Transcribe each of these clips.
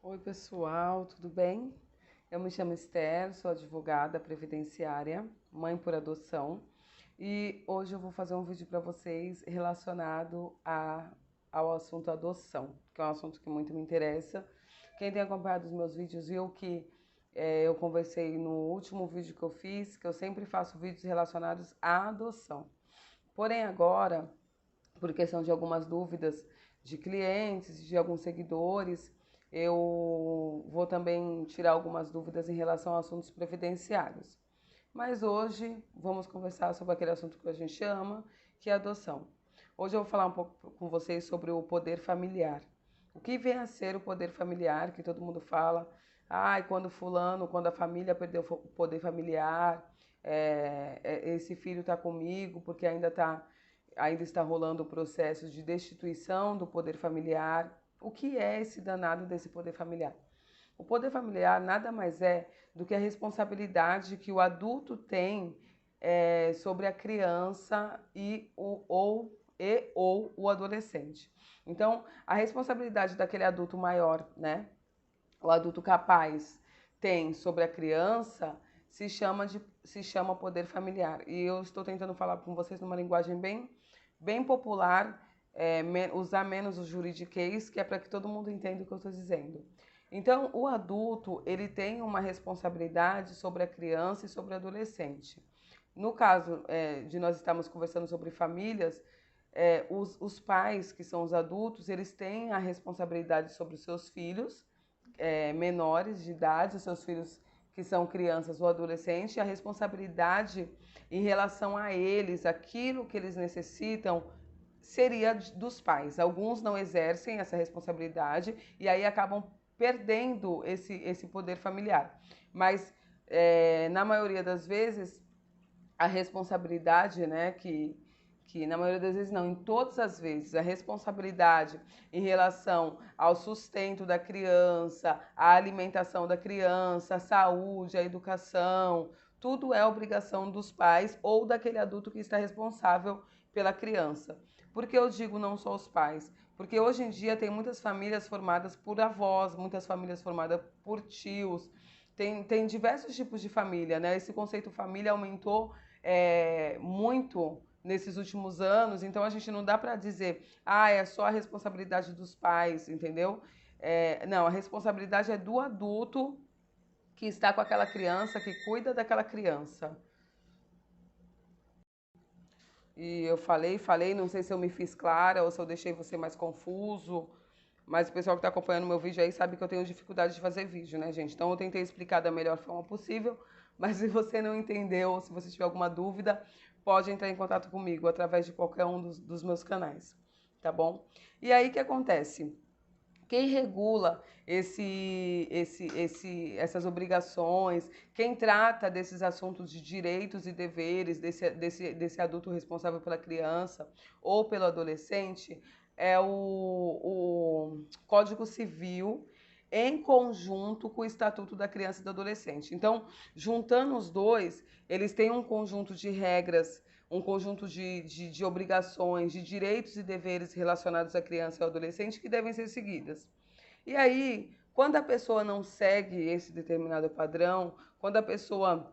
Oi, pessoal, tudo bem? Eu me chamo Esther, sou advogada previdenciária, mãe por adoção, e hoje eu vou fazer um vídeo para vocês relacionado ao assunto adoção, que é um assunto que muito me interessa. Quem tem acompanhado os meus vídeos viu que eu conversei no último vídeo que eu fiz, que eu sempre faço vídeos relacionados à adoção. Porém, agora, por questão de algumas dúvidas de clientes, de alguns seguidores, eu vou também tirar algumas dúvidas em relação a assuntos previdenciários. Mas hoje vamos conversar sobre aquele assunto que a gente ama, que é a adoção. Hoje eu vou falar um pouco com vocês sobre o poder familiar. O que vem a ser o poder familiar, que todo mundo fala, quando a família perdeu o poder familiar, esse filho está comigo porque ainda está rolando o processo de destituição do poder familiar. O que é esse danado desse poder familiar? O poder familiar nada mais é do que a responsabilidade que o adulto tem sobre a criança ou o adolescente. Então, a responsabilidade daquele adulto maior, né, o adulto capaz tem sobre a criança se chama poder familiar. E eu estou tentando falar com vocês numa linguagem bem popular, usar menos o juridiquês, que é para que todo mundo entenda o que eu estou dizendo. Então, o adulto, ele tem uma responsabilidade sobre a criança e sobre o adolescente. No caso de nós estarmos conversando sobre famílias, os pais, que são os adultos, eles têm a responsabilidade sobre os seus filhos, menores de idade, os seus filhos que são crianças ou adolescentes, e a responsabilidade em relação a eles, aquilo que eles necessitam, seria dos pais. Alguns não exercem essa responsabilidade e aí acabam perdendo esse poder familiar. Mas, na maioria das vezes, a responsabilidade, né, que na maioria das vezes não, em todas as vezes, a responsabilidade em relação ao sustento da criança, à alimentação da criança, a saúde, a educação, tudo é obrigação dos pais ou daquele adulto que está responsável pela criança. Por que eu digo não só os pais? Porque hoje em dia tem muitas famílias formadas por avós, muitas famílias formadas por tios, tem diversos tipos de família, né? Esse conceito família aumentou muito nesses últimos anos, então a gente não dá para dizer, é só a responsabilidade dos pais, entendeu? Não, a responsabilidade é do adulto que está com aquela criança, que cuida daquela criança. E eu falei, não sei se eu me fiz clara ou se eu deixei você mais confuso, mas o pessoal que está acompanhando meu vídeo aí sabe que eu tenho dificuldade de fazer vídeo, né, gente? Então eu tentei explicar da melhor forma possível, mas se você não entendeu ou se você tiver alguma dúvida, pode entrar em contato comigo através de qualquer um dos meus canais, tá bom? E aí o que acontece? Quem regula essas obrigações, quem trata desses assuntos de direitos e deveres desse adulto responsável pela criança ou pelo adolescente é o Código Civil em conjunto com o Estatuto da Criança e do Adolescente. Então, juntando os dois, eles têm um conjunto de regras, um conjunto de obrigações, de direitos e deveres relacionados à criança e ao adolescente que devem ser seguidas. E aí, quando a pessoa não segue esse determinado padrão, quando a pessoa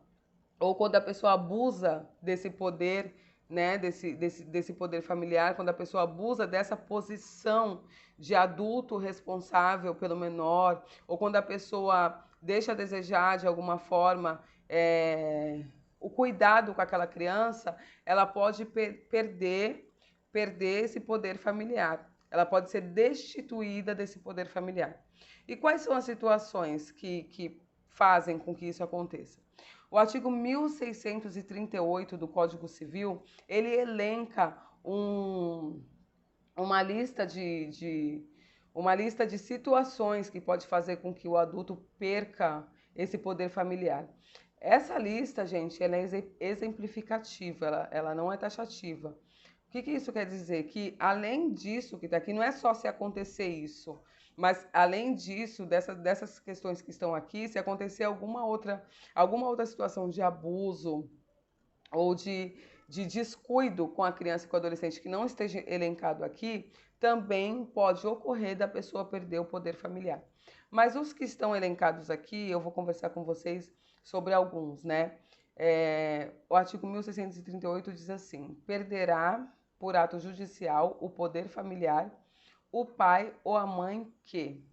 abusa desse poder, né, desse poder familiar, quando a pessoa abusa dessa posição de adulto responsável pelo menor, ou quando a pessoa deixa a desejar de alguma forma o cuidado com aquela criança, ela pode perder esse poder familiar. Ela pode ser destituída desse poder familiar. E quais são as situações que fazem com que isso aconteça? O artigo 1638 do Código Civil, ele elenca uma lista uma lista de situações que pode fazer com que o adulto perca esse poder familiar. Essa lista, gente, ela é exemplificativa, ela não é taxativa. O que isso quer dizer? Que além disso que está aqui, não é só se acontecer isso, mas além disso, dessas questões que estão aqui, se acontecer alguma outra situação de abuso ou de descuido com a criança e com o adolescente que não esteja elencado aqui, também pode ocorrer da pessoa perder o poder familiar. Mas os que estão elencados aqui, eu vou conversar com vocês sobre alguns, né? O artigo 1638 diz assim: perderá por ato judicial o poder familiar o pai ou a mãe que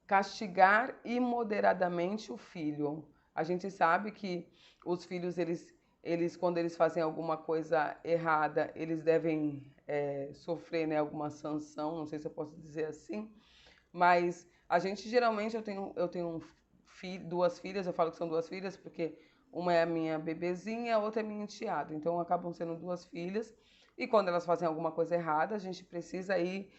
castigar imoderadamente o filho. A gente sabe que os filhos, quando eles fazem alguma coisa errada, eles devem sofrer, né, alguma sanção, não sei se eu posso dizer assim, mas a gente geralmente, eu tenho duas filhas, eu falo que são duas filhas porque uma é a minha bebezinha, a outra é minha enteada, então acabam sendo duas filhas, e quando elas fazem alguma coisa errada, a gente precisa aí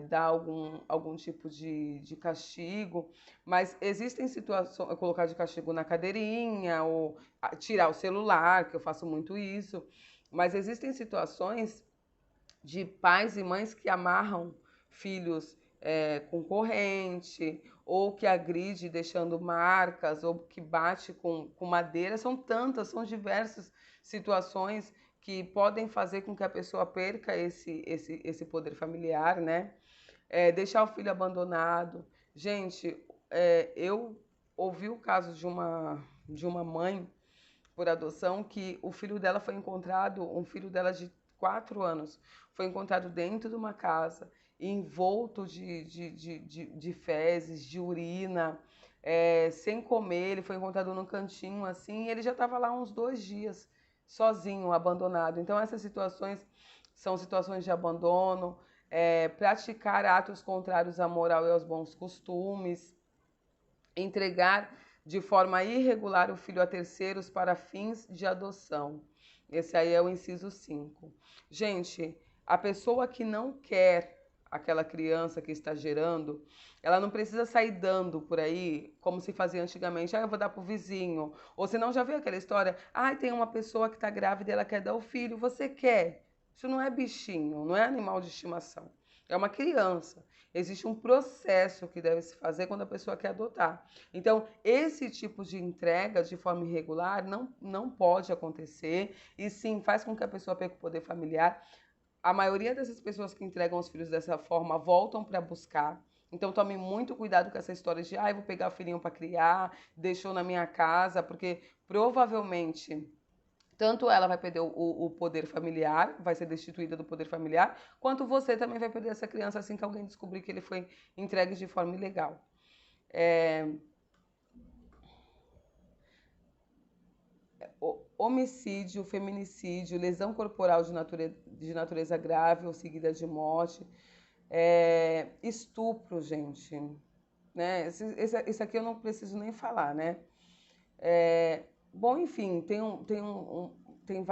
dar algum tipo de castigo, mas existem situações, colocar de castigo na cadeirinha, ou tirar o celular, que eu faço muito isso, mas existem situações de pais e mães que amarram filhos com corrente, ou que agride deixando marcas, ou que bate com madeira. São tantas, são diversas situações que podem fazer com que a pessoa perca esse poder familiar, né? Deixar o filho abandonado. Gente, eu ouvi o caso de uma mãe por adoção que o filho dela foi encontrado, um filho dela de 4 anos, foi encontrado dentro de uma casa, envolto de fezes, de urina, sem comer. Ele foi encontrado num cantinho assim, e ele já estava lá uns 2 dias, sozinho, abandonado. Então, essas situações são situações de abandono, praticar atos contrários à moral e aos bons costumes, entregar de forma irregular o filho a terceiros para fins de adoção. Esse aí é o inciso 5. Gente, a pessoa que não quer aquela criança que está gerando, ela não precisa sair dando por aí, como se fazia antigamente. Eu vou dar pro vizinho. Ou senão já viu aquela história, tem uma pessoa que está grávida e ela quer dar o filho, você quer? Isso não é bichinho, não é animal de estimação. É uma criança. Existe um processo que deve se fazer quando a pessoa quer adotar. Então, esse tipo de entrega de forma irregular não pode acontecer, e sim faz com que a pessoa perca o poder familiar. A maioria dessas pessoas que entregam os filhos dessa forma voltam para buscar. Então, tome muito cuidado com essa história de eu vou pegar o filhinho para criar, deixou na minha casa, porque provavelmente tanto ela vai perder o poder familiar, vai ser destituída do poder familiar, quanto você também vai perder essa criança assim que alguém descobrir que ele foi entregue de forma ilegal. Homicídio, feminicídio, lesão corporal de natureza grave ou seguida de morte, estupro, gente. Né? Esse aqui eu não preciso nem falar, né? Bom, enfim, tem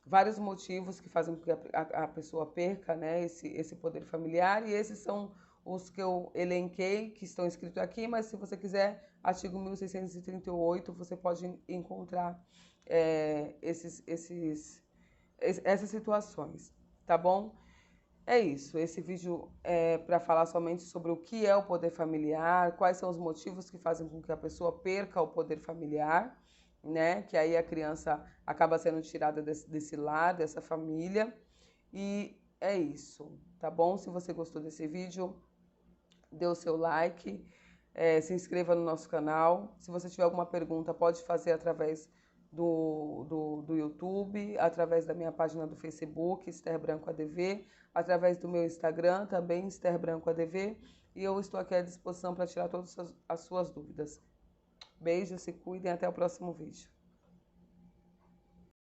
vários motivos que fazem com que a pessoa perca, né, esse poder familiar, e esses são os que eu elenquei, que estão escritos aqui, mas se você quiser, artigo 1638, você pode encontrar essas situações, tá bom? É isso, esse vídeo é para falar somente sobre o que é o poder familiar, quais são os motivos que fazem com que a pessoa perca o poder familiar, né? Que aí a criança acaba sendo tirada desse lar, dessa família. E é isso, tá bom? Se você gostou desse vídeo, dê o seu like, se inscreva no nosso canal. Se você tiver alguma pergunta, pode fazer através do YouTube, através da minha página do Facebook, Esther Branco ADV, através do meu Instagram, também Esther Branco ADV, e eu estou aqui à disposição para tirar todas as suas dúvidas. Beijos, se cuidem, até o próximo vídeo.